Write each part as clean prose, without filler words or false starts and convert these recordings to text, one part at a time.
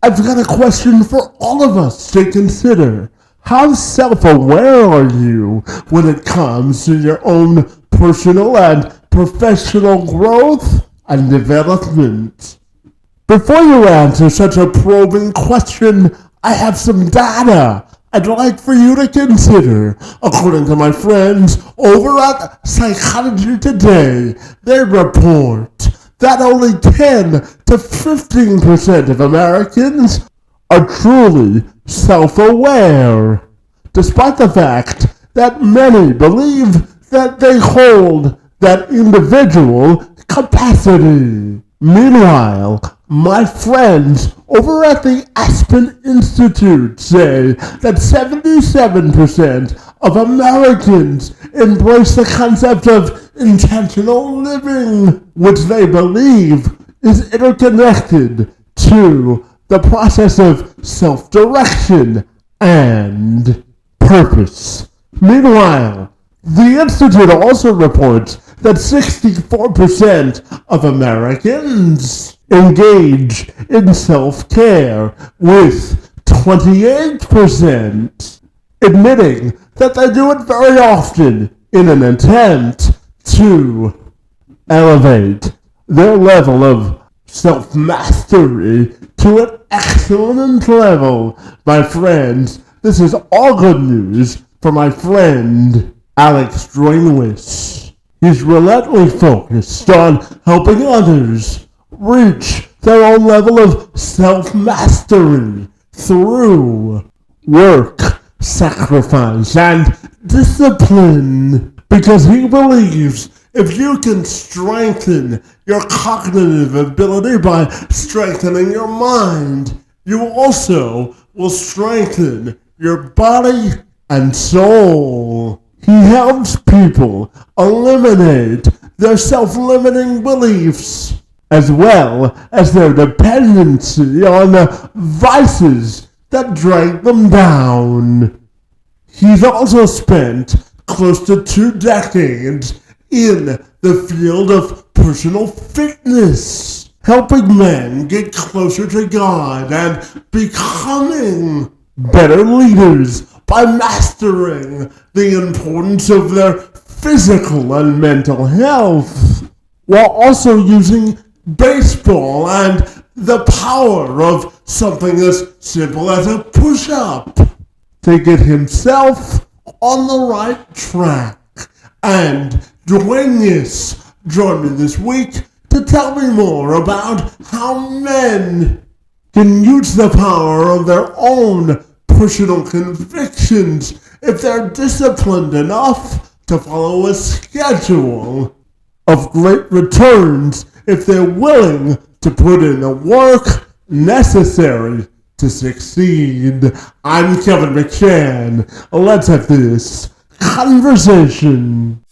I've got a question for all of us to consider. How self-aware are you when it comes to your own personal and professional growth and development? Before you answer such a probing question, I have some data I'd like for you to consider. According to my friends over at Psychology Today, they report that only 10 to 15% of Americans are truly self-aware, despite the fact that many believe that they hold that individual capacity. Meanwhile, my friends over at the Aspen Institute say that 77% of Americans embrace the concept of intentional living, which they believe is interconnected to the process of self-direction and purpose. Meanwhile, the Institute also reports that 64% of Americans engage in self-care, with 28% admitting that they do it very often in an attempt to elevate their level of self-mastery to an excellent level. My friends, this is all good news for my friend Alex Drainwis. He's relentlessly focused on helping others reach their own level of self-mastery through work, sacrifice, and discipline, because he believes if you can strengthen your cognitive ability by strengthening your mind, you also will strengthen your body and soul. He helps people eliminate their self-limiting beliefs, as well as their dependency on vices that drag them down. He's also spent close to 2 decades in the field of personal fitness, helping men get closer to God and becoming better leaders by mastering the importance of their physical and mental health, while also using baseball and the power of something as simple as a push-up to get himself on the right track. And Duenas joined me this week to tell me more about how men can use the power of their own personal convictions if they're disciplined enough to follow a schedule of great returns if they're willing to put in the work necessary to succeed. I'm Kevin McShann. Let's have this conversation.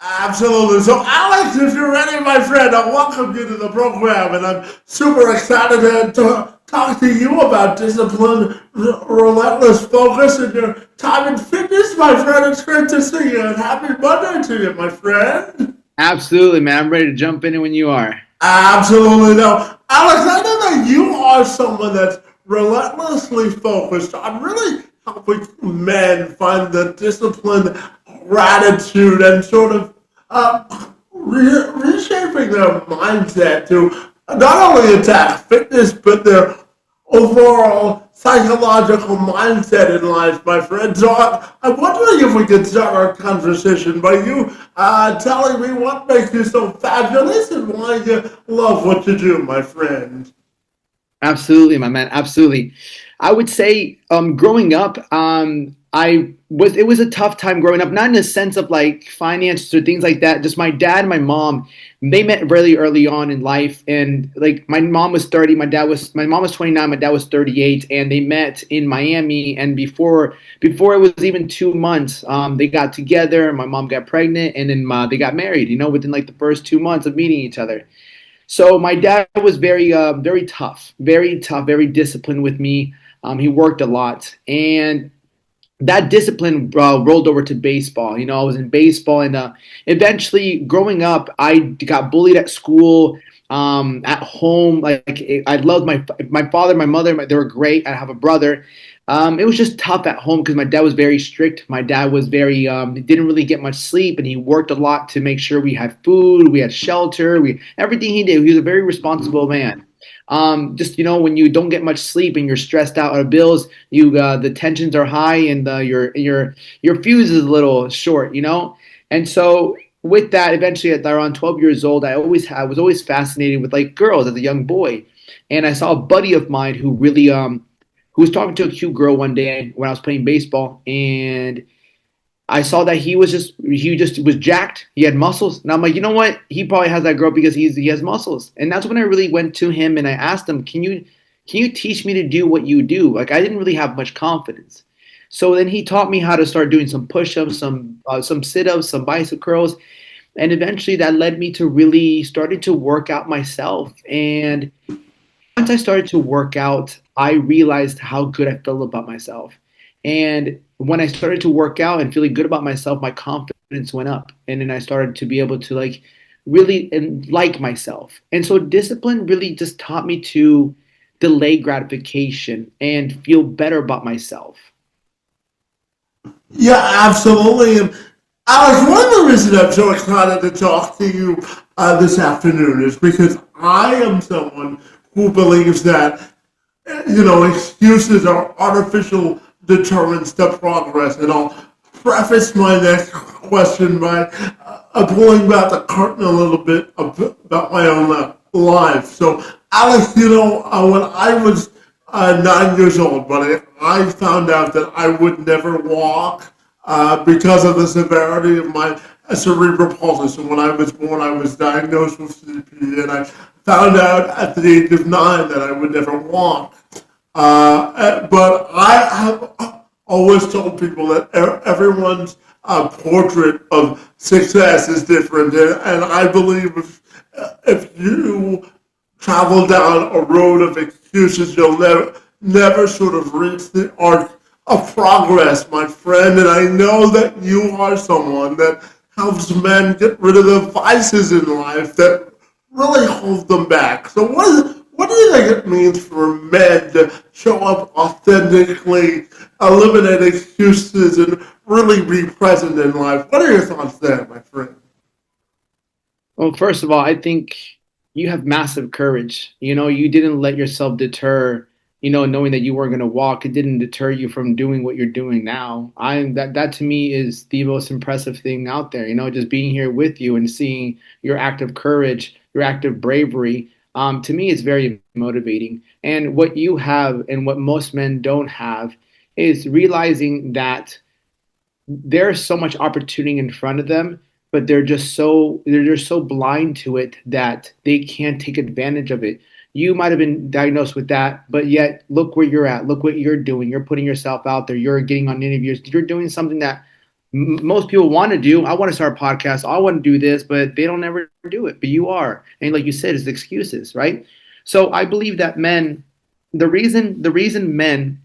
Absolutely. So, Alex, if you're ready, my friend, I welcome you to the program, and I'm super excited to talk to you about discipline, relentless focus, and your time in fitness, my friend. It's great to see you, and happy Monday to you, my friend. Absolutely, man. I'm ready to jump in when you are. Absolutely. Now, Alex, I know that you are someone that's relentlessly focused on really helping men find the discipline, gratitude, and sort of reshaping their mindset to not only attack fitness, but their overall psychological mindset in life, my friend. So I'm wondering if we could start our conversation by you telling me what makes you so fabulous and why you love what you do, my friend. Absolutely, my man. Absolutely. I would say growing up, it was a tough time growing up, not in the sense of like finances or things like that. Just my dad and my mom, they met really early on in life, and like my mom was 30, my mom was 29, my dad was 38, and they met in Miami. And before it was even 2 months, they got together. My mom got pregnant, and then they got married. Within like the first 2 months of meeting each other. So my dad was very tough, very disciplined with me. He worked a lot, and that discipline rolled over to baseball. I was in baseball, and eventually, growing up, I got bullied at school, at home. Like I loved my father, my mother. They were great. I have a brother. It was just tough at home because my dad was very strict. My dad was very he didn't really get much sleep, and he worked a lot to make sure we had food, we had shelter, we everything he did. He was a very responsible man. Just when you don't get much sleep and you're stressed out of bills, you the tensions are high, and your fuse is a little short. And so with that, eventually at around 12 years old, I was always fascinated with like girls as a young boy, and I saw a buddy of mine who was talking to a cute girl one day when I was playing baseball, and I saw that he just was jacked. He had muscles, and I'm like, you know what? He probably has that girl because he has muscles. And that's when I really went to him and I asked him, can you teach me to do what you do? Like I didn't really have much confidence. So then he taught me how to start doing some push-ups, some sit-ups, some bicep curls, and eventually that led me to really starting to work out myself. And once I started to work out, I realized how good I felt about myself. And when I started to work out and feeling good about myself, my confidence went up. And then I started to be able to like really and like myself. And so discipline really just taught me to delay gratification and feel better about myself. Yeah, absolutely. And Alex, one of the reasons I'm so excited to talk to you this afternoon is because I am someone who believes that excuses are artificial deterrents to progress. And I'll preface my next question by pulling back the curtain a little bit about my own life. So, Alex, when I was 9 years old, buddy, I found out that I would never walk because of the severity of my cerebral palsy. So when I was born, I was diagnosed with CP, and I found out at the age of 9 that I would never walk. But I have always told people that everyone's portrait of success is different, and I believe if you travel down a road of excuses, you'll never sort of reach the arc of progress, my friend. And I know that you are someone that helps men get rid of the vices in life that really hold them back. So what do you think it means for men to show up authentically, eliminate excuses, and really be present in life? What are your thoughts there, my friend? Well, first of all, I think you have massive courage. You didn't let yourself deter, knowing that you weren't going to walk. It didn't deter you from doing what you're doing now. That to me is the most impressive thing out there. Just being here with you and seeing your act of courage, your act of bravery. To me, it's very motivating. And what you have and what most men don't have is realizing that there's so much opportunity in front of them, but they're just so blind to it that they can't take advantage of it. You might have been diagnosed with that, but yet look where you're at. Look what you're doing. You're putting yourself out there. You're getting on interviews. You're doing something that most people want to do. I want to start a podcast. I want to do this, but they don't ever do it. But you are, and like you said, it's excuses, right? So I believe that the reason men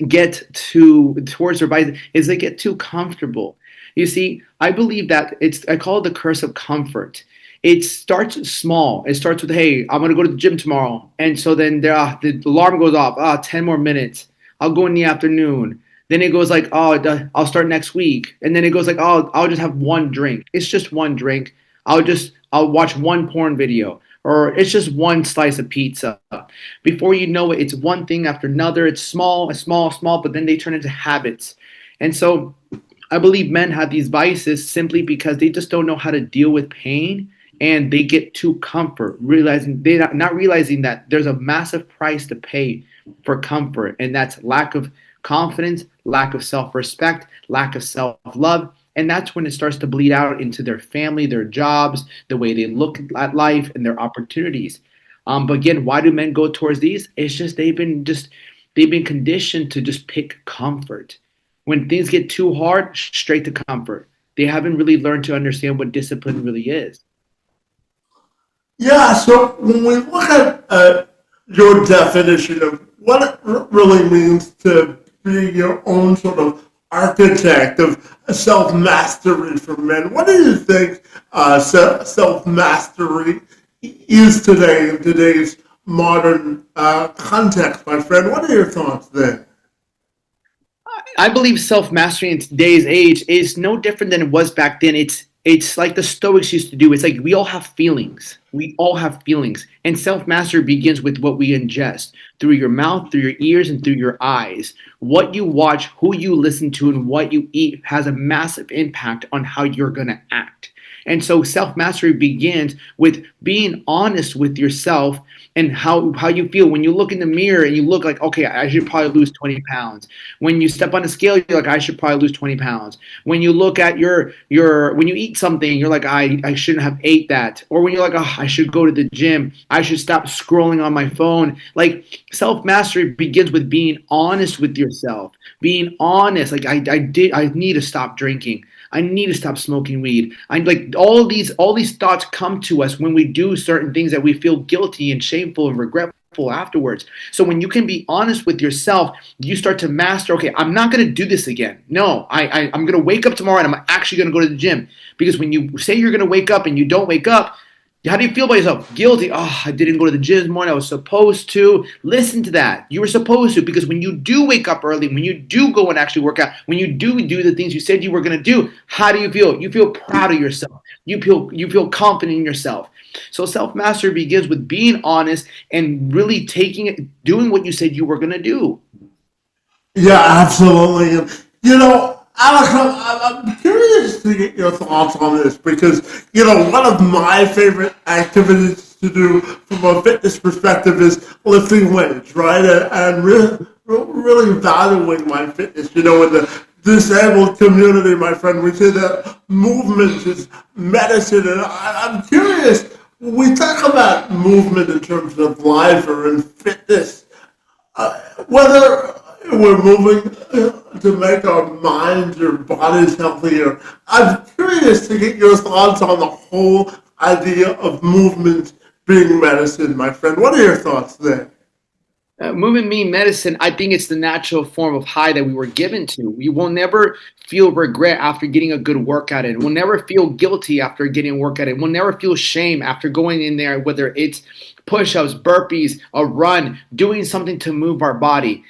get towards their vice is they get too comfortable. You see, I believe that I call it the curse of comfort. It starts small. It starts with, hey, I'm gonna go to the gym tomorrow, and so then the alarm goes off. 10 more minutes. I'll go in the afternoon. Then it goes like, oh, I'll start next week, and then it goes like, oh, I'll just have one drink. It's just one drink. I'll watch one porn video, or it's just one slice of pizza. Before you know it, it's one thing after another. It's small, small, small, but then they turn into habits. And so I believe men have these vices simply because they just don't know how to deal with pain, and they get too comfort, realizing they not realizing that there's a massive price to pay for comfort, and that's lack of confidence, lack of self respect, lack of self love. And that's when it starts to bleed out into their family, their jobs, the way they look at life, and their opportunities. But again, why do men go towards these? It's just they've been conditioned to just pick comfort. When things get too hard, straight to comfort. They haven't really learned to understand what discipline really is. Yeah, so when we look at your definition of what it really means to be your own sort of architect of self mastery for men, what do you think self mastery is today in today's modern context, my friend? What are your thoughts there? I believe self mastery in today's age is no different than it was back then. It's like the Stoics used to do. It's like we all have feelings. We all have feelings, and self mastery begins with what we ingest through your mouth, through your ears, and through your eyes. What you watch, who you listen to, and what you eat has a massive impact on how you're gonna act. And so self mastery begins with being honest with yourself and how you feel when you look in the mirror and you look like, okay, I should probably lose 20 pounds. When you step on a scale, you're like, I should probably lose 20 pounds. When you look at when you eat something, you're like, I shouldn't have ate that. Or when you're like, oh, I should go to the gym. I should stop scrolling on my phone. Like self mastery begins with being honest with yourself, being honest. Like I need to stop drinking. I need to stop smoking weed. I like all these thoughts come to us when we do certain things that we feel guilty and shameful and regretful afterwards. So when you can be honest with yourself, you start to master, okay, I'm not gonna do this again. No, I'm gonna wake up tomorrow and I'm actually gonna go to the gym. Because when you say you're gonna wake up and you don't wake up, how do you feel about yourself? Guilty. Oh, I didn't go to the gym this morning. I was supposed to. Listen to that. You were supposed to because when you do wake up early, when you do go and actually work out, when you do the things you said you were going to do, how do you feel? You feel proud of yourself. You feel confident in yourself. So self mastery begins with being honest and really taking it, doing what you said you were going to do. Yeah, absolutely. And, Alex, I'm curious to get your thoughts on this because, one of my favorite activities to do from a fitness perspective is lifting weights, right? And really valuing my fitness. In the disabled community, my friend, we say that movement is medicine. And I'm curious, when we talk about movement in terms of life or in fitness, whether we're moving to make our minds or bodies healthier. I'm curious to get your thoughts on the whole idea of movement being medicine, my friend. What are your thoughts there? Movement mean medicine. I think it's the natural form of high that we were given to. We will never feel regret after getting a good workout in. We'll never feel guilty after getting a workout in. We'll never feel shame after going in there, whether it's push-ups, burpees, a run, doing something to move our body.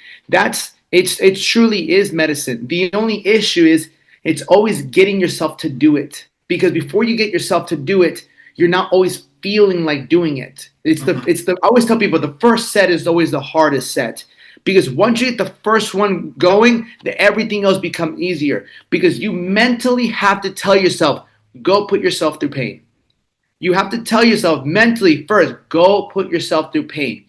It truly is medicine. The only issue is it's always getting yourself to do it. Because before you get yourself to do it, you're not always feeling like doing it. I always tell people the first set is always the hardest set. Because once you get the first one going, everything else becomes easier. Because you mentally have to tell yourself, go put yourself through pain. You have to tell yourself mentally first, go put yourself through pain.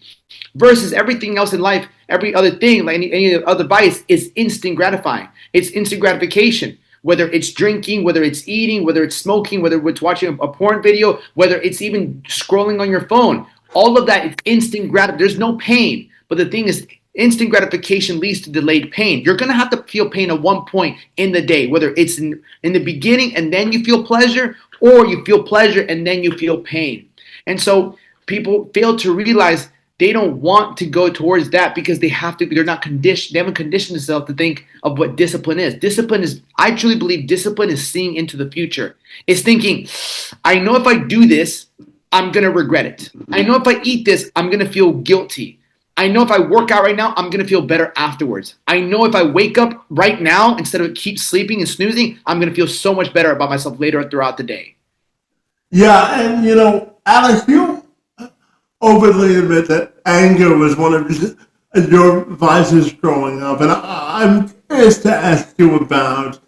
Versus everything else in life, every other thing, like any other vice, is instant gratifying. It's instant gratification. Whether it's drinking, whether it's eating, whether it's smoking, whether it's watching a porn video, whether it's even scrolling on your phone. All of that is instant gratification. There's no pain. But the thing is, instant gratification leads to delayed pain. You're going to have to feel pain at one point in the day, whether it's in the beginning and then you feel pleasure, or you feel pleasure and then you feel pain. And so people fail to realize they don't want to go towards that because they're not conditioned, they haven't conditioned themselves to think of what discipline is. I truly believe discipline is seeing into the future. It's thinking, I know if I do this, I'm going to regret it. I know if I eat this, I'm going to feel guilty. I know if I work out right now, I'm going to feel better afterwards. I know if I wake up right now, instead of keep sleeping and snoozing, I'm going to feel so much better about myself later throughout the day. Yeah, and Alex, you openly admit that anger was one of your vices growing up, and I'm curious to ask you about,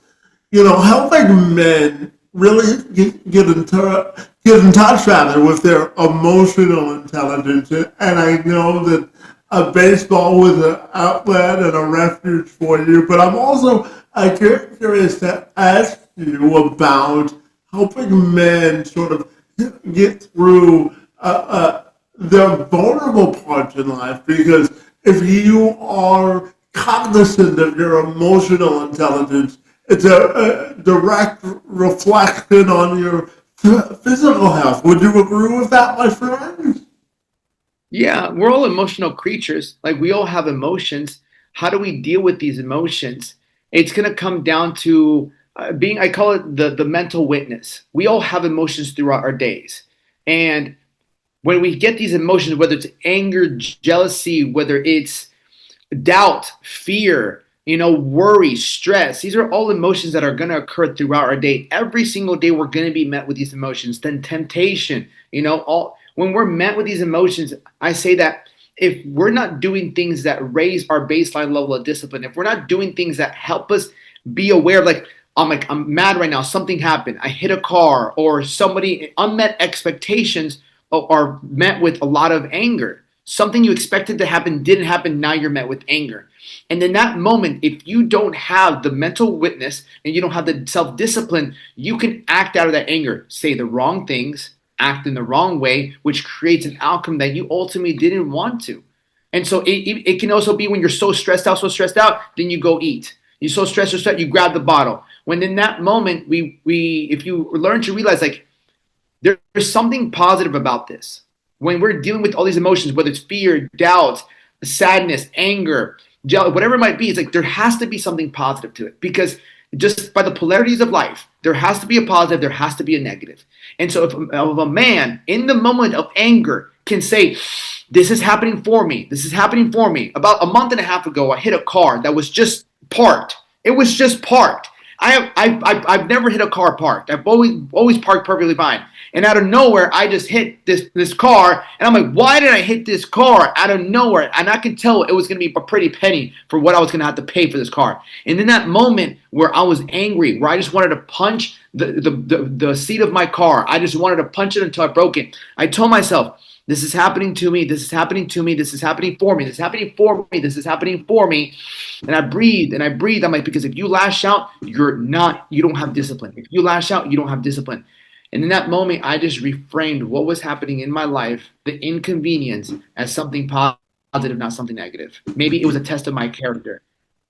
helping men really get in touch rather with their emotional intelligence. And I know that a baseball was an outlet and a refuge for you, but I'm also curious to ask you about helping men sort of get through their vulnerable parts in life. Because if you are cognizant of your emotional intelligence, it's a direct reflection on your physical health. Would you agree with that, my friend? Yeah, we're all emotional creatures. Like we all have emotions. How do we deal with these emotions? It's going to come down to being, I call it the mental witness. We all have emotions throughout our days. And when we get these emotions, whether it's anger, jealousy, whether it's doubt, fear, worry, stress. These are all emotions that are going to occur throughout our day. Every single day, we're going to be met with these emotions. Then temptation, all when we're met with these emotions, I say that if we're not doing things that raise our baseline level of discipline, if we're not doing things that help us be aware of, like, I'm mad right now, something happened, I hit a car, or somebody unmet expectations are met with a lot of anger. Something you expected to happen didn't happen. Now you're met with anger. And in that moment, if you don't have the mental witness and you don't have the self discipline, you can act out of that anger, say the wrong things, act in the wrong way, which creates an outcome that you ultimately didn't want to. And so it can also be when you're so stressed out, then you go eat. You're so stressed, you grab the bottle. When in that moment, we if you learn to realize, like, there's something positive about this. When we're dealing with all these emotions, whether it's fear, doubt, sadness, anger, whatever it might be, it's like there has to be something positive to it, because just by the polarities of life, there has to be a positive, there has to be a negative. And so if a man in the moment of anger can say, this is happening for me, this is happening for me. About a month and a half ago, I hit a car that was just parked. It was just parked. I've never hit a car parked. I've always parked perfectly fine. And out of nowhere, I just hit this car, and I'm like, why did I hit this car out of nowhere? And I could tell it was going to be a pretty penny for what I was going to have to pay for this car. And in that moment where I was angry, where I just wanted to punch the seat of my car, I just wanted to punch it until I broke it. I told myself, this is happening to me. This is happening to me. This is happening for me. This is happening for me. This is happening for me. And I breathe and I breathe. I'm like, because if you lash out, you don't have discipline. If you lash out, you don't have discipline. And in that moment, I just reframed what was happening in my life, the inconvenience, as something positive, not something negative. Maybe it was a test of my character.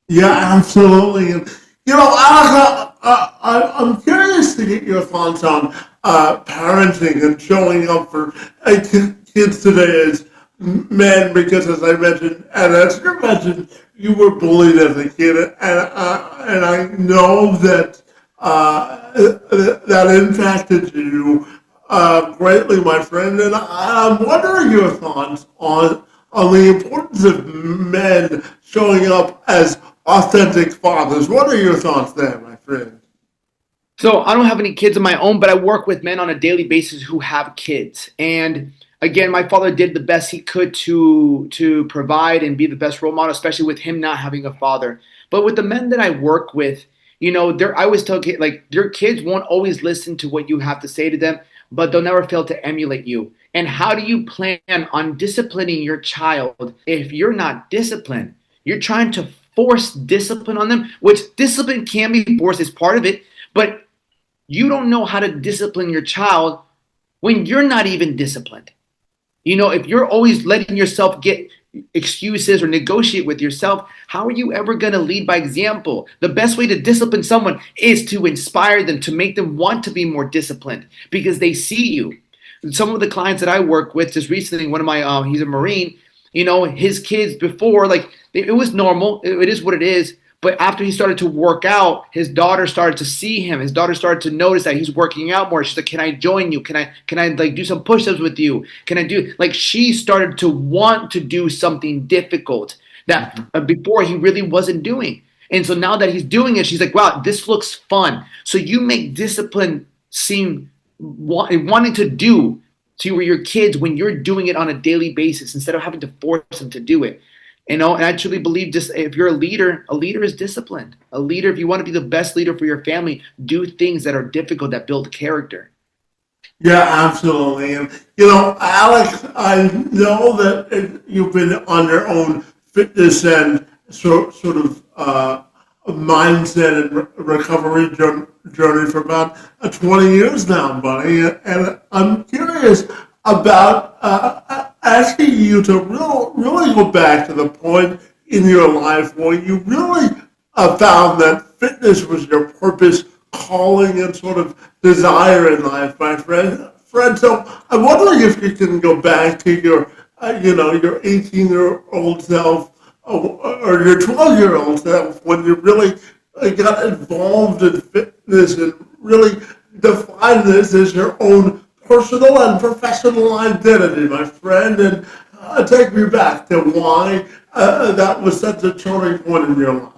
Yeah, absolutely. And, Alaka, I'm curious to get your thoughts on parenting and showing up for kids today as men, because as I mentioned, and as you mentioned, you were bullied as a kid, and I know that that impacted you greatly, my friend. And I'm wondering your thoughts on the importance of men showing up as authentic fathers. What are your thoughts there, my friend? So I don't have any kids of my own, but I work with men on a daily basis who have kids. And again, my father did the best he could to provide and be the best role model, especially with him not having a father. But with the men that I work with, I always tell kids, like, your kids won't always listen to what you have to say to them, but they'll never fail to emulate you. And how do you plan on disciplining your child if you're not disciplined? You're trying to force discipline on them, which discipline can be forced, is part of it, but you don't know how to discipline your child when you're not even disciplined. If you're always letting yourself get excuses or negotiate with yourself, how are you ever going to lead by example? The best way to discipline someone is to inspire them, to make them want to be more disciplined because they see you. Some of the clients that I work with just recently, one of my, he's a Marine, his kids before, like, it was normal. It is what it is. But after he started to work out, his daughter started to see him. His daughter started to notice that he's working out more. She's like, "Can I join you? Can I like do some push-ups with you? Can I do?" Like, she started to want to do something difficult that before he really wasn't doing. And so now that he's doing it, she's like, "Wow, this looks fun." So you make discipline seem wanting to do to your kids when you're doing it on a daily basis instead of having to force them to do it. And I truly believe, just if you're a leader is disciplined. A leader, if you want to be the best leader for your family, do things that are difficult, that build character. Yeah, absolutely. And, Alex, I know that you've been on your own fitness and sort of mindset and recovery journey for about 20 years now, buddy. And I'm curious about asking you to really go back to the point in your life where you really found that fitness was your purpose, calling, and sort of desire in life, my friend. So I'm wondering if you can go back to your 18-year-old self or your 12-year-old self when you really got involved in fitness and really defined this as your own personal and professional identity, my friend, and take me back to why that was such a turning point in your life.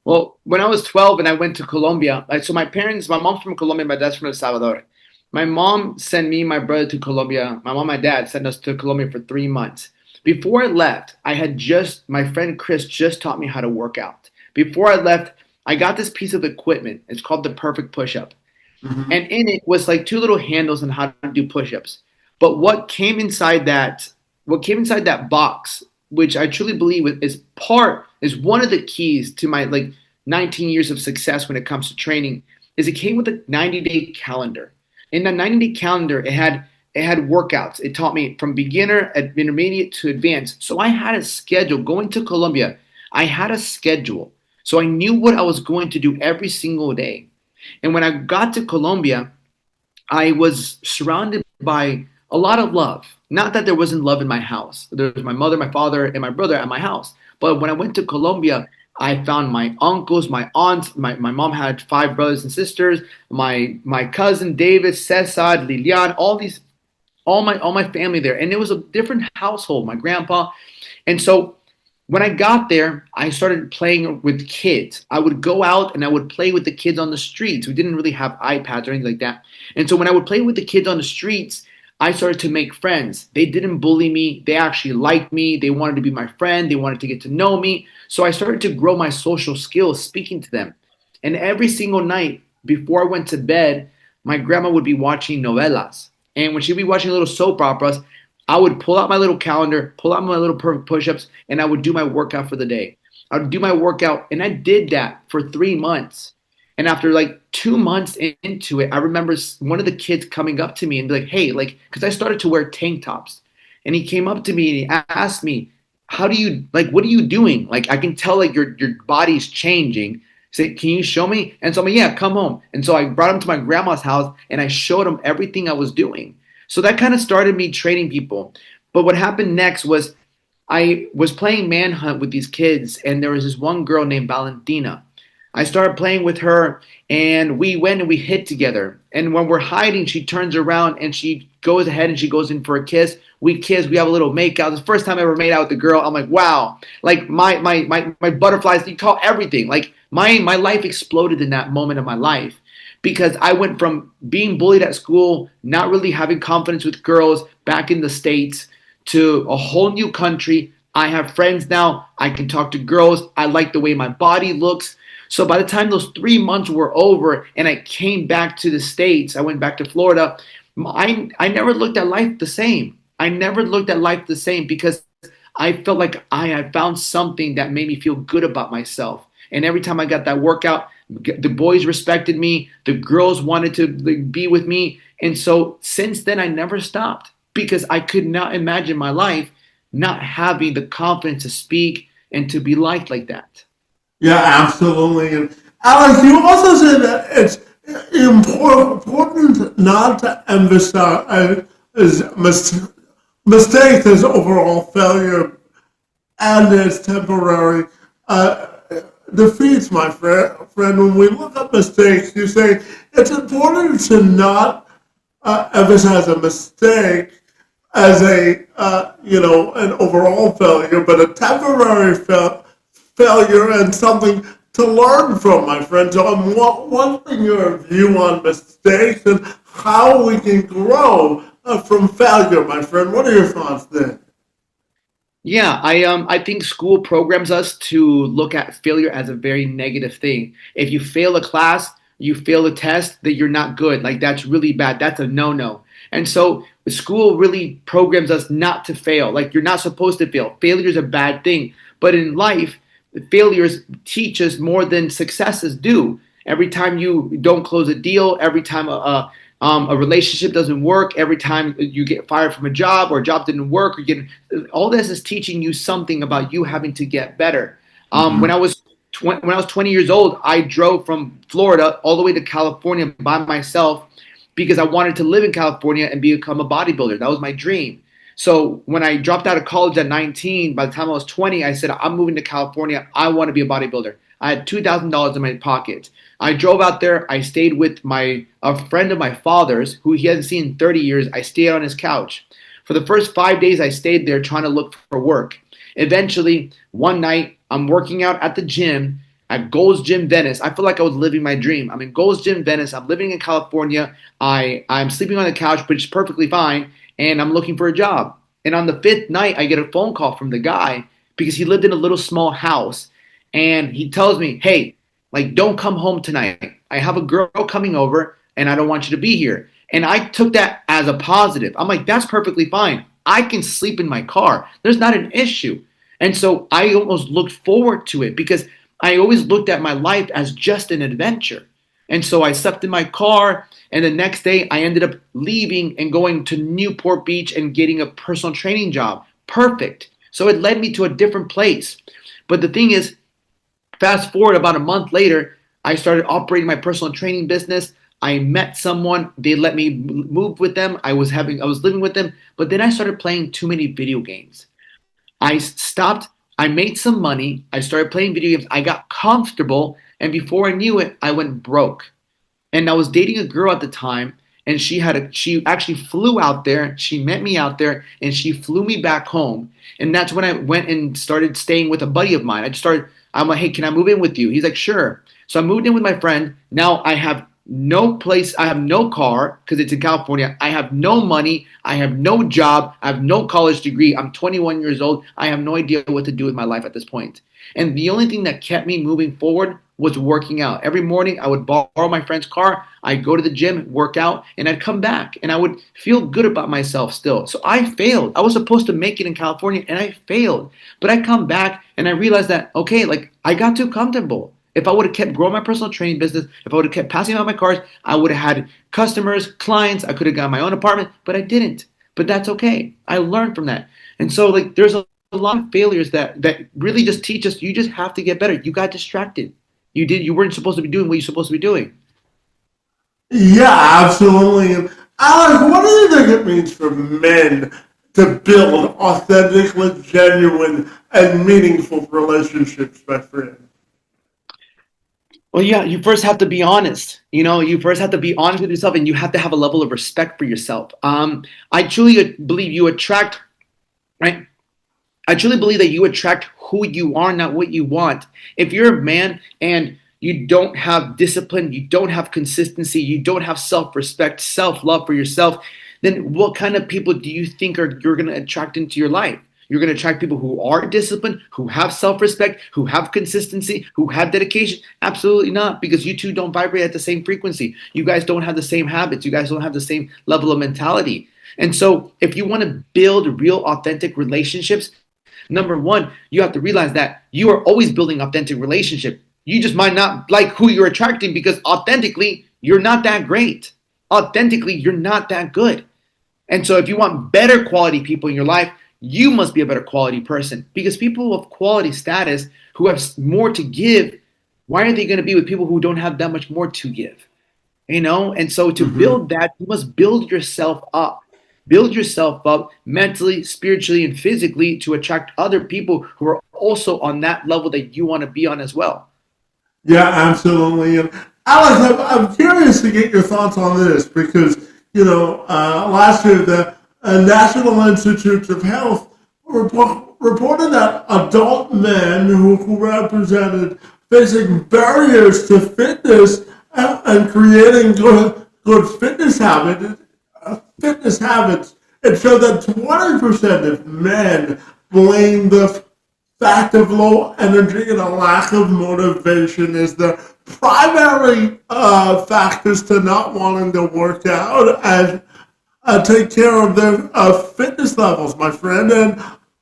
Well, when I was 12 and I went to Colombia, so my mom's from Colombia, my dad's from El Salvador. My mom sent me and my brother to Colombia. My mom and my dad sent us to Colombia for 3 months. Before I left, my friend Chris just taught me how to work out. Before I left, I got this piece of equipment. It's called the Perfect Push Up. Mm-hmm. And in it was like two little handles on how to do push-ups. But what came inside that box, which I truly believe is one of the keys to my like 19 years of success when it comes to training, is it came with a 90-day calendar. In that 90-day calendar, it had workouts. It taught me from beginner, intermediate to advanced. So I had a schedule going to Colombia. I had a schedule. So I knew what I was going to do every single day. And when I got to Colombia, I was surrounded by a lot of love. Not that there wasn't love in my house. There was my mother, my father, and my brother at my house. But when I went to Colombia, I found my uncles, my aunts. My mom had five brothers and sisters. My cousin David, Cesar, Lilian, all my family there, and it was a different household. My grandpa, and so when I got there, I started playing with kids. I would go out and I would play with the kids on the streets. We didn't really have iPads or anything like that. And so when I would play with the kids on the streets, I started to make friends. They didn't bully me. They actually liked me. They wanted to be my friend. They wanted to get to know me. So I started to grow my social skills speaking to them. And every single night before I went to bed, my grandma would be watching novelas. And when she'd be watching little soap operas, I would pull out my little calendar, pull out my little push ups, and I would do my workout for the day. I would do my workout, and I did that for 3 months. And after like 2 months into it, I remember one of the kids coming up to me and be like, "Hey, like," because I started to wear tank tops, and he came up to me and he asked me, "How do you like? What are you doing? Like, I can tell like your body's changing. Say, can you show me?" And so I'm like, "Yeah, come home." And so I brought him to my grandma's house and I showed him everything I was doing. So that kind of started me training people. But what happened next was I was playing manhunt with these kids, and there was this one girl named Valentina. I started playing with her, and we went and we hid together. And when we're hiding, she turns around and she goes ahead and she goes in for a kiss. We kiss. We have a little make out. It's the first time I ever made out with a girl. I'm like, wow! Like my butterflies. You call everything. Like my life exploded in that moment of my life because I went from being bullied at school, not really having confidence with girls back in the States, to a whole new country. I have friends now. I can talk to girls. I like the way my body looks. So by the time those 3 months were over and I came back to the States, I went back to Florida. I never looked at life the same. I never looked at life the same because I felt like I had found something that made me feel good about myself. And every time I got that workout, the boys respected me, the girls wanted to like, be with me. And so since then, I never stopped because I could not imagine my life not having the confidence to speak and to be liked like that. Yeah, absolutely. And Alex, you also said that it's important not to emphasize mistakes as overall failure and as temporary uh, defeats, my friend. When we look at mistakes, you say it's important to not emphasize a mistake as an overall failure, but a temporary failure and something to learn from, my friend. So I'm wanting your view on mistakes and how we can grow from failure, my friend. What are your thoughts there? Yeah, I think school programs us to look at failure as a very negative thing. If you fail a class, you fail a test, that you're not good. Like that's really bad. That's a no-no. And so school really programs us not to fail. Like you're not supposed to fail. Failure is a bad thing. But in life, failures teach us more than successes do. Every time you don't close a deal, every time a relationship doesn't work, every time you get fired from a job or a job didn't work, or get all this is teaching you something about you having to get better. Mm-hmm. When I was 20 years old, I drove from Florida all the way to California by myself because I wanted to live in California and become a bodybuilder. That was my dream. So when I dropped out of college at 19, by the time I was 20, I said, I'm moving to California. I want to be a bodybuilder. I had $2,000 in my pocket. I drove out there. I stayed with a friend of my father's who he hadn't seen in 30 years. I stayed on his couch. For the first 5 days, I stayed there trying to look for work. Eventually, one night, I'm working out at the gym at Gold's Gym Venice. I feel like I was living my dream. I'm in Gold's Gym Venice. I'm living in California. I'm sleeping on the couch, which is perfectly fine, and I'm looking for a job. And on the fifth night, I get a phone call from the guy because he lived in a little small house, and he tells me, "Hey, like, don't come home tonight. I have a girl coming over, and I don't want you to be here." And I took that as a positive. I'm like, that's perfectly fine. I can sleep in my car. There's not an issue. And so I almost looked forward to it because I always looked at my life as just an adventure. And so I slept in my car, and the next day I ended up leaving and going to Newport Beach and getting a personal training job. Perfect. So it led me to a different place. But the thing is, fast forward about a month later, I started operating my personal training business. I met someone, they let me move with them. I was living with them, but then I started playing too many video games. I stopped, I made some money, I started playing video games, I got comfortable, and before I knew it, I went broke. And I was dating a girl at the time, and she actually flew out there, she met me out there, and she flew me back home. And that's when I went and started staying with a buddy of mine. I'm like, "Hey, can I move in with you?" He's like, "Sure." So I moved in with my friend. Now I have no place, I have no car because it's in California. I have no money, I have no job, I have no college degree. I'm 21 years old. I have no idea what to do with my life at this point. And the only thing that kept me moving forward was working out. Every morning I would borrow my friend's car, I'd go to the gym, work out, and I'd come back and I would feel good about myself still. So I failed. I was supposed to make it in California and I failed. But I come back and I realized that, okay, like I got too comfortable. If I would have kept growing my personal training business, if I would have kept passing out my cars, I would have had customers, clients, I could have got my own apartment, but I didn't. But that's okay. I learned from that. And so like there's a lot of failures that really just teach us you just have to get better. You got distracted. You weren't supposed to be doing what you're supposed to be doing. Yeah, absolutely. And Alex, what do you think it means for men to build authentically genuine and meaningful relationships, my friend? Well, yeah, you first have to be honest. You first have to be honest with yourself, and you have to have a level of respect for yourself. I truly believe you attract, right? I truly believe that you attract who you are, not what you want. If you're a man and you don't have discipline, you don't have consistency, you don't have self-respect, self-love for yourself, then what kind of people do you think you're going to attract into your life? You're going to attract people who are disciplined, who have self-respect, who have consistency, who have dedication? Absolutely not, because you two don't vibrate at the same frequency. You guys don't have the same habits. You guys don't have the same level of mentality. And so if you want to build real authentic relationships, number one, you have to realize that you are always building authentic relationship. You just might not like who you're attracting because authentically, you're not that great. Authentically, you're not that good. And so if you want better quality people in your life, you must be a better quality person because people of quality status who have more to give, why are they going to be with people who don't have that much more to give? And so to Mm-hmm. build that, you must build yourself up. Build yourself up mentally, spiritually, and physically to attract other people who are also on that level that you want to be on as well. Yeah, absolutely. And Alex, I'm curious to get your thoughts on this because, last year the National Institutes of Health reported that adult men who represented facing barriers to fitness and creating good fitness habits, it showed that 20% of men blame the fact of low energy and a lack of motivation is the primary factors to not wanting to work out and take care of their fitness levels, my friend. And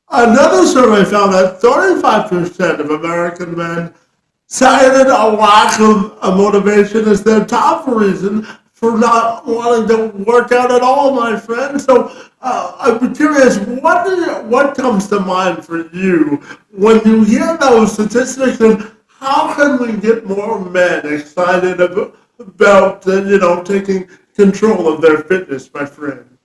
another survey found that 35% of American men cited a lack of motivation as their top reason for not wanting to work out at all, my friend. So I'm curious, what comes to mind for you when you hear those statistics, and how can we get more men excited about taking control of their fitness, my friend?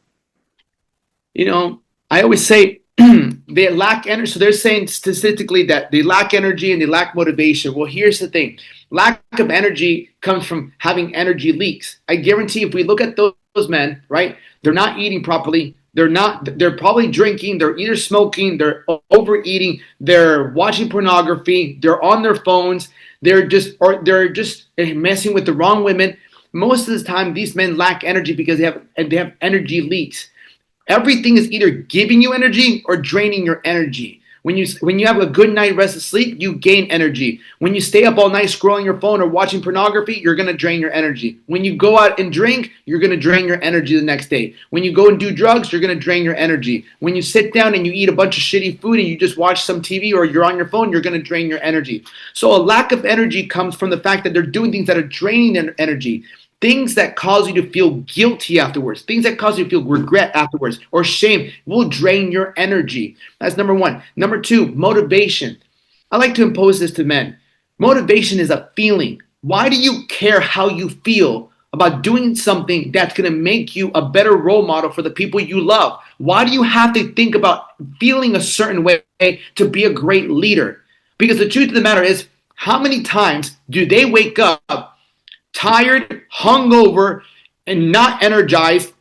You know, I always say they lack energy. So they're saying statistically that they lack energy and they lack motivation. Well, here's the thing: lack of energy comes from having energy leaks. I guarantee if we look at those men, right, they're not eating properly. They're probably drinking, they're either smoking, they're overeating, they're watching pornography, they're on their phones, they're just messing with the wrong women. Most of the time, these men lack energy because they have energy leaks. Everything is either giving you energy or draining your energy. When you have a good night rest of sleep, you gain energy. When you stay up all night scrolling your phone or watching pornography, you're gonna drain your energy. When you go out and drink, you're gonna drain your energy the next day. When you go and do drugs, you're gonna drain your energy. When you sit down and you eat a bunch of shitty food and you just watch some TV or you're on your phone, you're gonna drain your energy. So a lack of energy comes from the fact that they're doing things that are draining their energy. Things that cause you to feel guilty afterwards, things that cause you to feel regret afterwards or shame will drain your energy. That's number one. Number two, motivation. I like to impose this to men. Motivation is a feeling. Why do you care how you feel about doing something that's going to make you a better role model for the people you love? Why do you have to think about feeling a certain way to be a great leader? Because the truth of the matter is, how many times do they wake up tired, hungover, and not energized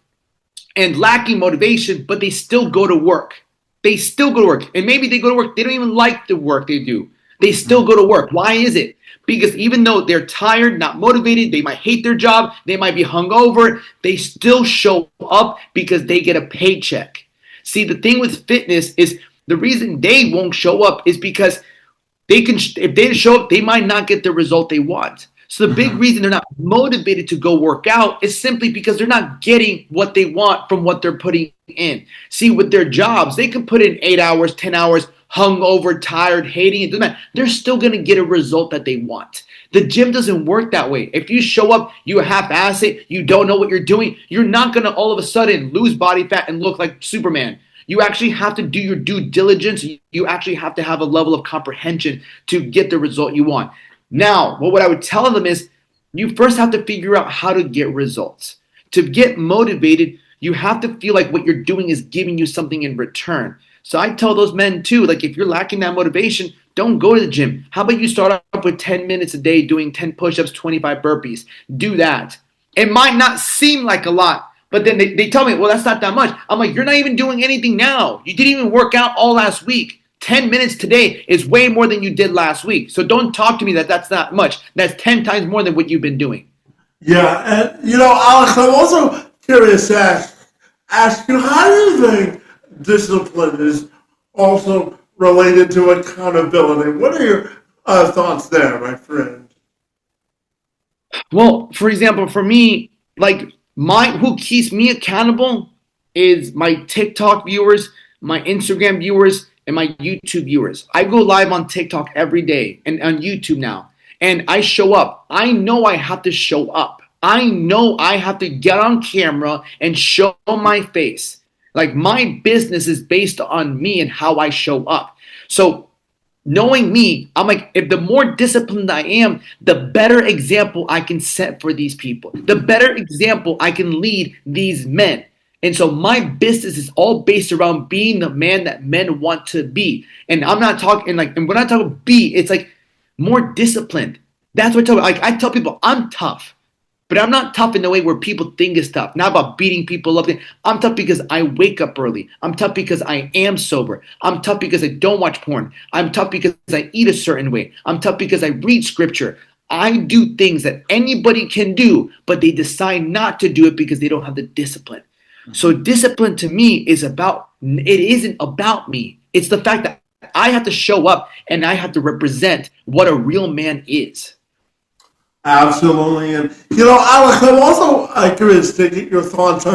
and lacking motivation, but they still go to work? They still go to work. And maybe they go to work, they don't even like the work they do. They still go to work. Why is it? Because even though they're tired, not motivated, they might hate their job, they might be hungover, they still show up because they get a paycheck. See, the thing with fitness is the reason they won't show up is because if they show up, they might not get the result they want. So the big reason they're not motivated to go work out is simply because they're not getting what they want from what they're putting in. See, with their jobs, they can put in 8 hours, 10 hours, hungover, tired, hating it, doesn't matter. They're still going to get a result that they want. The gym doesn't work that way. If you show up, you half-ass it, you don't know what you're doing, you're not going to all of a sudden lose body fat and look like Superman. You actually have to do your due diligence. You actually have to have a level of comprehension to get the result you want. Now, what I would tell them is you first have to figure out how to get results. To get motivated, you have to feel like what you're doing is giving you something in return. So I tell those men too, like if you're lacking that motivation, don't go to the gym. How about you start off with 10 minutes a day doing 10 push-ups, 25 burpees? Do that. It might not seem like a lot, but then they tell me, well, that's not that much. I'm like, you're not even doing anything now. You didn't even work out all last week. 10 minutes today is way more than you did last week. So don't talk to me that that's not much. That's 10 times more than what you've been doing. Yeah, and Alex, I'm also curious to ask you, how do you think discipline is also related to accountability? What are your thoughts there, my friend? Well, for example, for me, like my who keeps me accountable is my TikTok viewers, my Instagram viewers, and my YouTube viewers. I go live on TikTok every day and on YouTube now, and I show up. I know I have to show up. I know I have to get on camera and show my face. Like my business is based on me and how I show up. So knowing me, I'm like, if the more disciplined I am, the better example I can set for these people, the better example I can lead these men. And so my business is all based around being the man that men want to be. And I'm not talking like, and when I talk about be, it's like more disciplined. That's what I tell people. Like I tell people I'm tough, but I'm not tough in the way where people think is tough. Not about beating people up. I'm tough because I wake up early. I'm tough because I am sober. I'm tough because I don't watch porn. I'm tough because I eat a certain way. I'm tough because I read scripture. I do things that anybody can do, but they decide not to do it because they don't have the discipline. So discipline to me it isn't about me. It's the fact that I have to show up and I have to represent what a real man is. Absolutely. And, Alex, I'm also curious to get your thoughts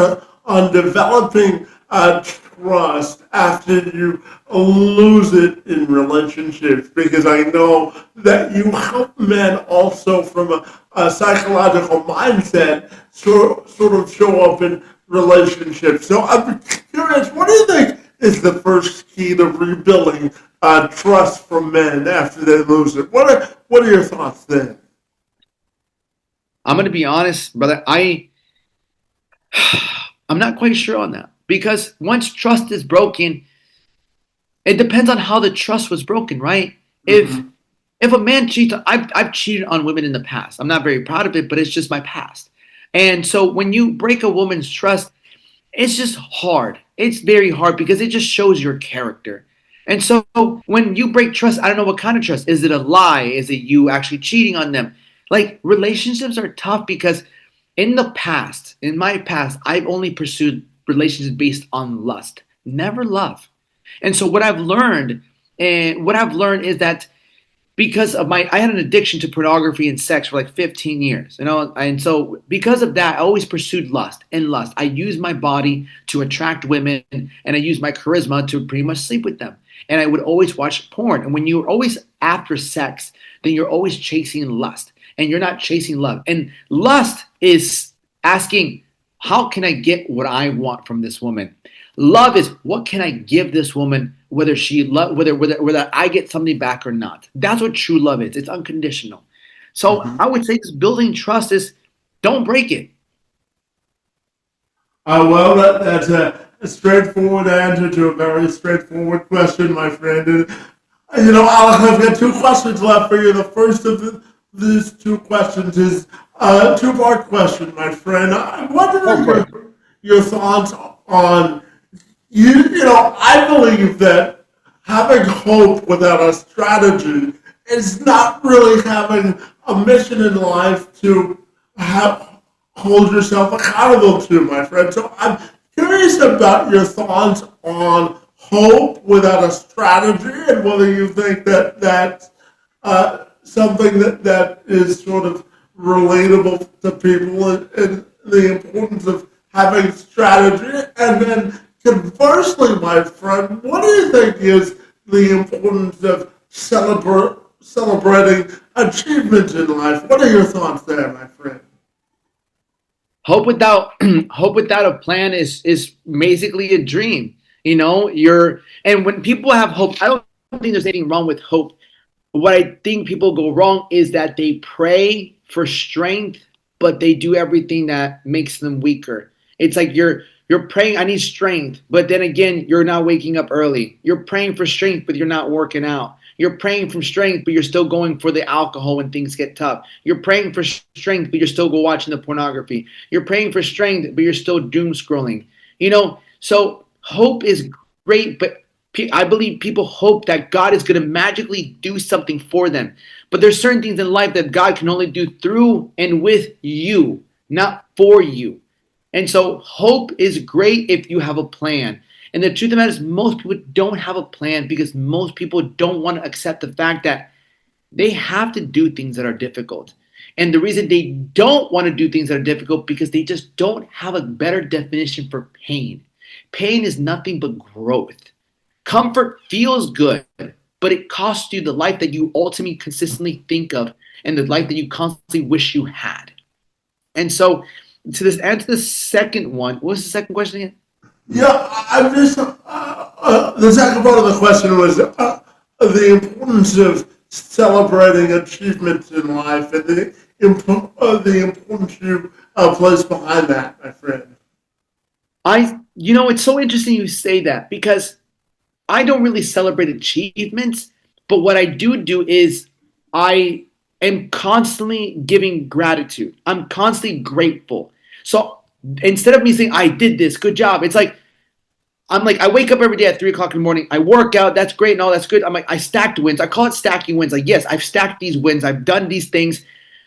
on developing trust after you lose it in relationships, because I know that you help men also from a psychological mindset sort of show up in relationships. So I'm curious, what do you think is the first key to rebuilding trust from men after they lose it? What are your thoughts there? I'm gonna be honest, brother. I'm not quite sure on that because once trust is broken, it depends on how the trust was broken, right? If Mm-hmm. if a man cheats, I've cheated on women in the past. I'm not very proud of it, but it's just my past. And so when you break a woman's trust, it's just hard. It's very hard because it just shows your character. And so when you break trust, I don't know what kind of trust. Is it a lie? Is it you actually cheating on them? Like relationships are tough because in the past, in my past, I've only pursued relationships based on lust, never love. And so what I've learned is that because of my I had an addiction to pornography and sex for like 15 years, and so because of that I always pursued lust. I used my body to attract women, and I used my charisma to pretty much sleep with them, and I would always watch porn. And when you're always after sex, then you're always chasing lust and you're not chasing love. And lust is asking, how can I get what I want from this woman? Love is, what can I give this woman, whether I get something back or not. That's what true love is. It's unconditional. So Mm-hmm. I would say this building trust is, don't break it. That's a straightforward answer to a very straightforward question, my friend. And, Alex, I've got two questions left for you. The first of these two questions is a two-part question, my friend. I Go wonder for it. your thoughts on I believe that having hope without a strategy is not really having a mission in life to have, hold yourself accountable to, my friend. So I'm curious about your thoughts on hope without a strategy, and whether you think that that's something that is sort of relatable to people, and the importance of having strategy. And then conversely, my friend, what do you think is the importance of celebrating achievements in life? What are your thoughts there, my friend? Hope without hope without a plan is basically a dream. You're and when people have hope, I don't think there's anything wrong with hope. What I think people go wrong is that they pray for strength, but they do everything that makes them weaker. It's like you're praying, I need strength, but then again, you're not waking up early. You're praying for strength, but you're not working out. You're praying for strength, but you're still going for the alcohol when things get tough. You're praying for strength, but you're still go watching the pornography. You're praying for strength, but you're still doom scrolling. So hope is great, but I believe people hope that God is going to magically do something for them. But there's certain things in life that God can only do through and with you, not for you. And so hope is great if you have a plan. And the truth of the matter is, most people don't have a plan because most people don't want to accept the fact that they have to do things that are difficult. And the reason they don't want to do things that are difficult because they just don't have a better definition for pain. Pain is nothing but growth. Comfort feels good, but it costs you the life that you ultimately consistently think of and the life that you constantly wish you had. And so, to this answer the second one, what was the second question again? Yeah, I'm just. The second part of the question was the importance of celebrating achievements in life, and the importance you place behind that, my friend. It's so interesting you say that because I don't really celebrate achievements, but what I do is I am constantly giving gratitude. I'm constantly grateful. So instead of me saying I did this, good job, it's like I wake up every day at 3 o'clock in the morning. I work out. That's great and all. That's good. I'm like, I stacked wins. I call it stacking wins. Like, yes, I've stacked these wins. I've done these things.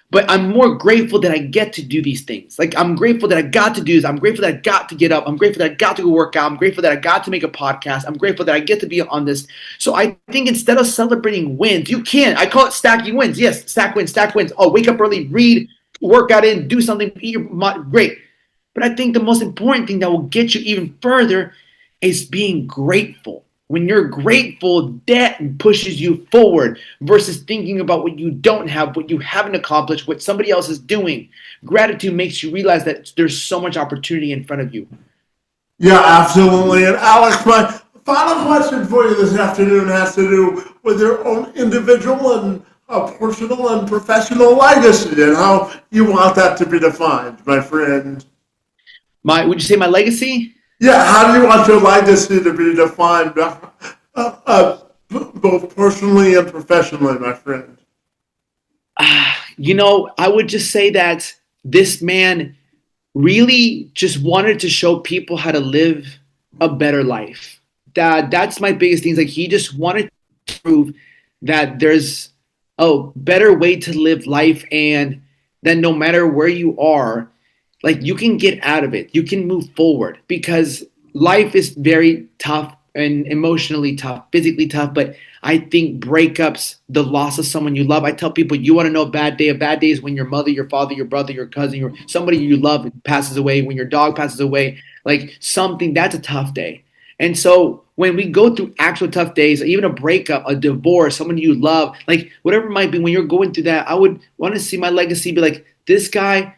But I'm more grateful that I get to do these things. Like, I'm grateful that I got to do this. I'm grateful that I got to get up. I'm grateful that I got to go work out. I'm grateful that I got to make a podcast. I'm grateful that I get to be on this. So I think instead of celebrating wins, you can. I call it stacking wins. Yes, stack wins, stack wins. Oh, wake up early, read, work out in, do something, eat your great. But I think the most important thing that will get you even further is being grateful. When you're grateful, that pushes you forward versus thinking about what you don't have, what you haven't accomplished, what somebody else is doing. Gratitude makes you realize that there's so much opportunity in front of you. Yeah, absolutely. And Alex, my final question for you this afternoon has to do with your own individual and personal and professional legacy and how you want that to be defined, my friend. Would you say my legacy? Yeah, how do you want your legacy to be defined, both personally and professionally, my friend? I would just say that this man really just wanted to show people how to live a better life. That's my biggest thing. Like, he just wanted to prove that there's a better way to live life, and that no matter where you are, like, you can get out of it. You can move forward because life is very tough and emotionally tough, physically tough. But I think breakups, the loss of someone you love. I tell people, you want to know a bad day. A bad day is when your mother, your father, your brother, your cousin, your somebody you love passes away. When your dog passes away, like something that's a tough day. And so when we go through actual tough days, even a breakup, a divorce, someone you love, like whatever it might be, when you're going through that, I would want to see my legacy be like, this guy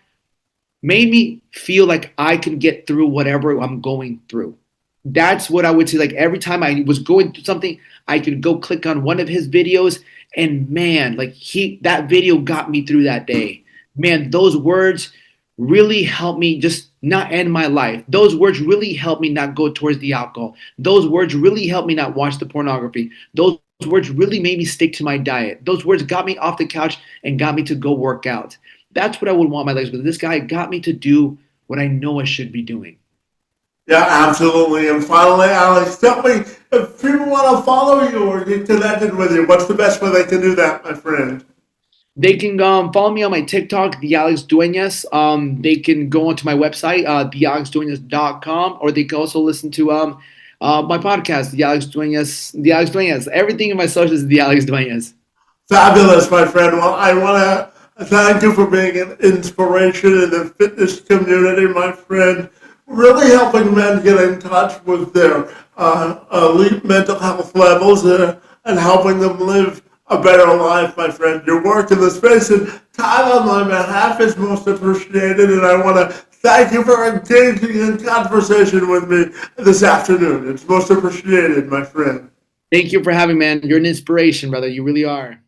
made me feel like I could get through whatever I'm going through. That's what I would say. Like, every time I was going through something, I could go click on one of his videos, and man, like, that video got me through that day. Man, those words really helped me just not end my life. Those words really helped me not go towards the alcohol. Those words really helped me not watch the pornography. Those words really made me stick to my diet. Those words got me off the couch and got me to go work out. That's what I would want my legs with. This guy got me to do what I know I should be doing. Yeah, absolutely. And finally, Alex, tell me if people want to follow you or get connected with you, what's the best way they can do that, my friend? They can follow me on my TikTok, the Alex Duenas. They can go onto my website, thealexduenas.com, or they can also listen to my podcast, the Alex Duenas. The Alex Duenas. Everything in my socials is the Alex Duenas. Fabulous, my friend. Well, I want to thank you for being an inspiration in the fitness community, my friend. Really helping men get in touch with their elite mental health levels and helping them live a better life, my friend. Your work in the space and time on my behalf is most appreciated, and I want to thank you for engaging in conversation with me this afternoon. It's most appreciated, my friend. Thank you for having me, man. You're an inspiration, brother. You really are.